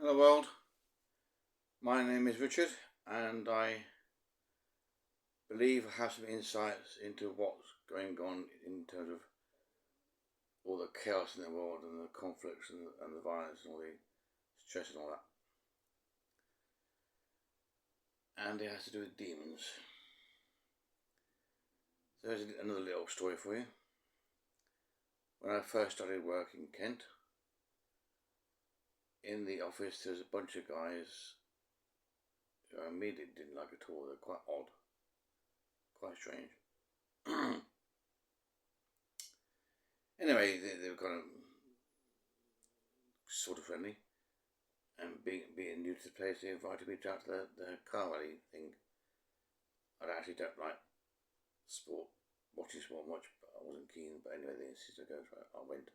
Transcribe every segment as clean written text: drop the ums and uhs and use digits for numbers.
Hello world, my name is Richard and I believe I have some insights into what's going on in terms of all the chaos in the world and the conflicts and the violence and all the stress and all that. And it has to do with demons. So there's another little story for you. When I first started work in Kent, in the office there was a bunch of guys who I immediately didn't like at all. They're quite odd, quite strange. Anyway, they were kind of sort of friendly, and being new to the place, they invited me down to the car rally thing. I actually don't like watching sport much, but I wasn't keen. But anyway, they insisted I go, so I went.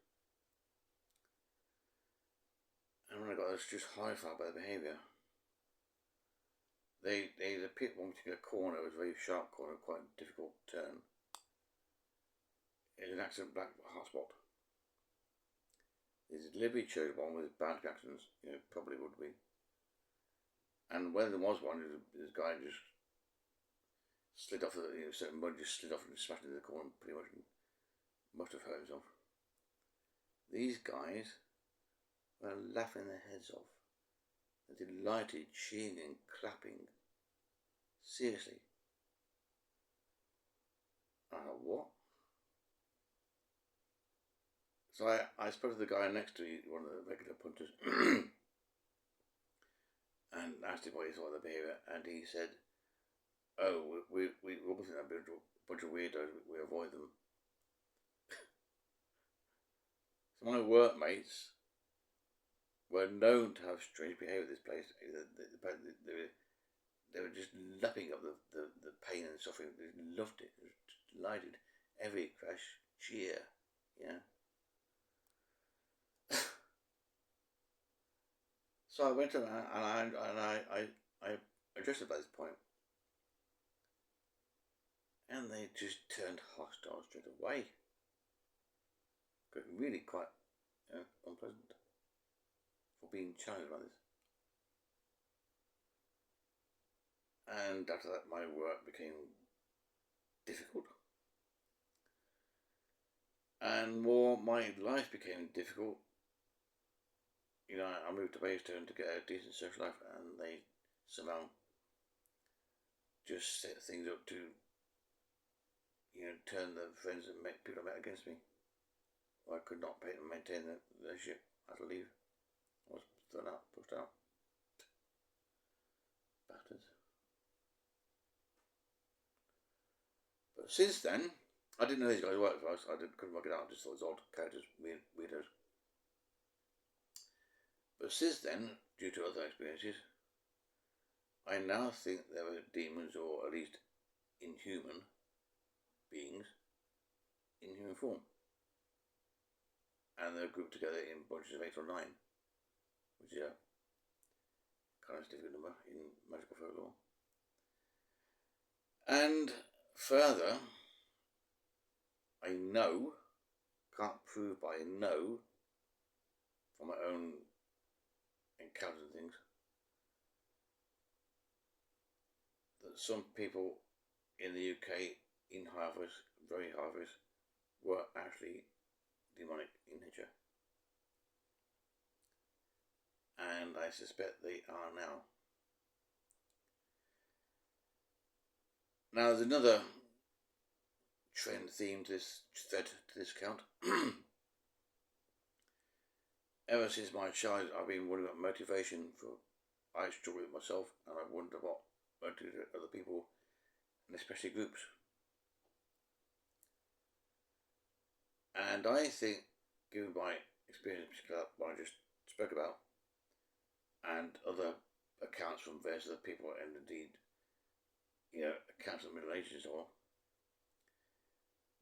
And when I got there, I was just horrified by the behaviour. The pit one particular corner was a very sharp corner, quite a difficult turn. It was an accident black hotspot. There's a delivery church one with bad accidents, probably would be. And when there was one, this guy just slid off certain mud just slid off and smashed into the corner and pretty much must have hurt himself. These guys were laughing their heads off. They're delighted, cheering and clapping. Seriously. I thought, what? So I spoke to the guy next to me, one of the regular punters, and asked him what he thought of the behaviour, and he said, "Oh, we all think they're a bunch of weirdos. We avoid them." So my workmates were known to have strange behaviour at this place. They were just lapping up the pain and suffering. They loved it. They were delighted. Every crash, cheer, So I went to them and I addressed them at this point, and they just turned hostile straight away. Got really quite unpleasant for being challenged by this. And after that, my work became difficult, and more my life became difficult. I moved to Baystone to get a decent social life, and they somehow just set things up to, turn the friends and people I met against me. I could not maintain the relationship. I had to leave. I was thrown out, pushed out. Bastards. But since then, I didn't know these guys worked for us. Couldn't work it out. I just thought it was odd characters, weirdos. But since then, due to other experiences, I now think there are demons, or at least inhuman beings, in human form. And they're grouped together in bunches of 8 or 9, which is a kind of significant number in magical folklore. And further, I know, can't prove, but I know from my own encounters and things, that some people in the UK, in harvest, very harvest, were actually demonic in nature. And I suspect they are now. Now there's another trend theme to this thread, to this account. Ever since my childhood, I've been wondering about motivation. I struggle with myself, and I wonder what motivates other people, and especially groups. And I think, given my experience, particularly what I just spoke about, and other accounts from various other people, and indeed, accounts of the Middle Ages or all,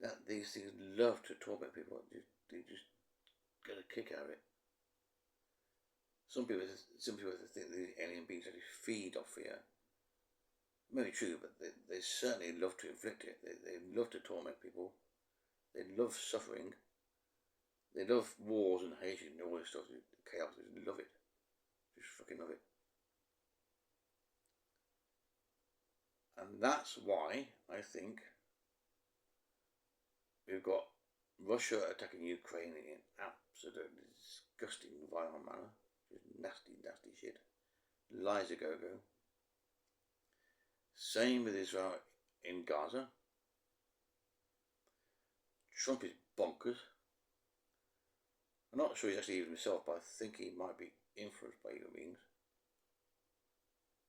that these things love to torment people. They just get a kick out of it. Some people think the alien beings actually feed off fear. Maybe true, but they certainly love to inflict it. They love to torment people. They love suffering. They love wars and hatred and all this stuff, chaos. They love it. Just fucking love it. And that's why I think we've got Russia attacking Ukraine in absolutely disgusting, violent manner. Just nasty, nasty shit. Lies a go-go. Same with Israel in Gaza. Trump is bonkers. I'm not sure he's actually even himself, but I think he might be influenced by human beings.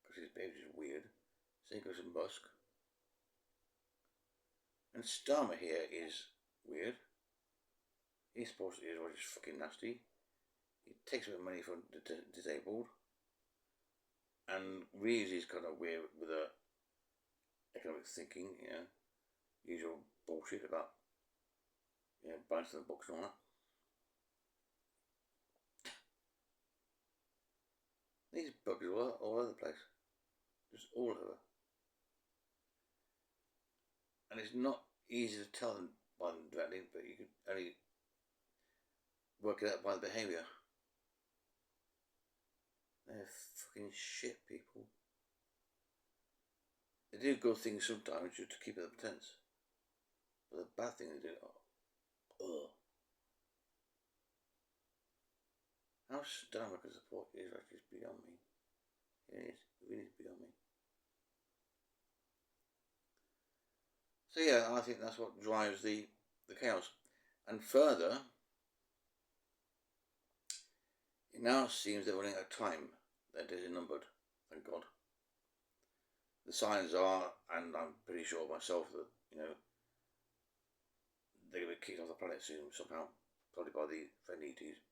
Because his behaviour is weird. Same goes with Musk. And Starmer here is weird. He's supposed to be just fucking nasty. He takes a bit of money from the disabled. And Reeves is kind of weird with the economic thinking, usual bullshit about, buying some books and all that. These buggers are all over the place. Just all over. And it's not easy to tell them by them directly, but you can only work it out by the behaviour. They're fucking shit people. They do good things sometimes just to keep up the pretense. But the bad thing they do, ugh. How Starmer can support Israel is beyond me. It is really beyond me. So yeah, I think that's what drives the chaos. And further, it now seems they're running out of time. Their days are numbered, thank God. The signs are, and I'm pretty sure myself that, they're going to be kicked off the planet soon somehow. Probably by the friendly ETs.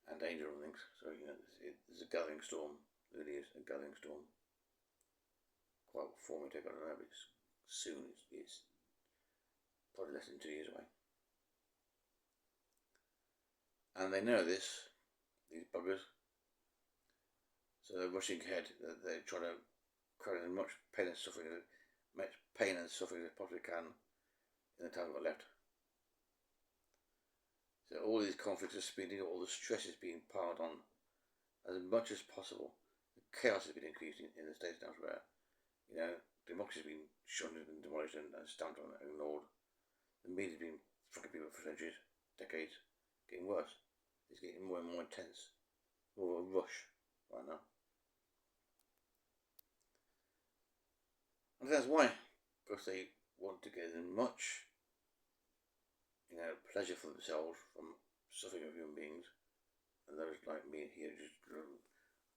And danger and things. So, there's a gathering storm. There really is a gathering storm. Quite what form it take, I don't know, but it's soon. It's probably less than 2 years away. And they know this, these buggers. So they're rushing ahead. They're trying to create as much pain and suffering as possibly can in the time we've got left. So all these conflicts are speeding up, all the stress is being piled on as much as possible. The chaos has been increasing in the States and elsewhere. Democracy has been shunned and demolished and stamped on and ignored. The media has been fucking people for centuries, decades. Getting worse. It's getting more and more intense. More of a rush right now. And that's why. Because they want to get as much pleasure for themselves from suffering of human beings, and those like me here just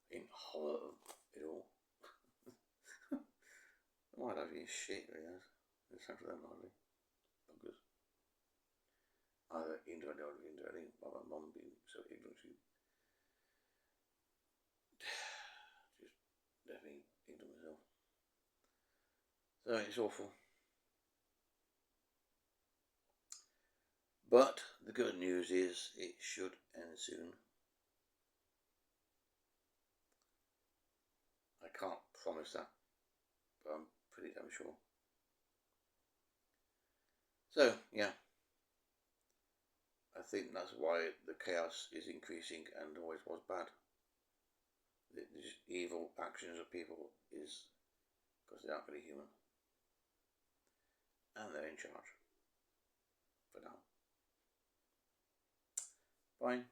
in horror of it all. Why don't you shit really has? It's time for them hardly. Buggers. Either indirectly or indirectly, by my mum being so ignorant she just left me ignorant myself. So it's awful. But the good news is it should end soon. I can't promise that, but I'm pretty damn sure. So, yeah. I think that's why the chaos is increasing and always was bad. The evil actions of people is because they aren't really human. And they're in charge. For now. Bye.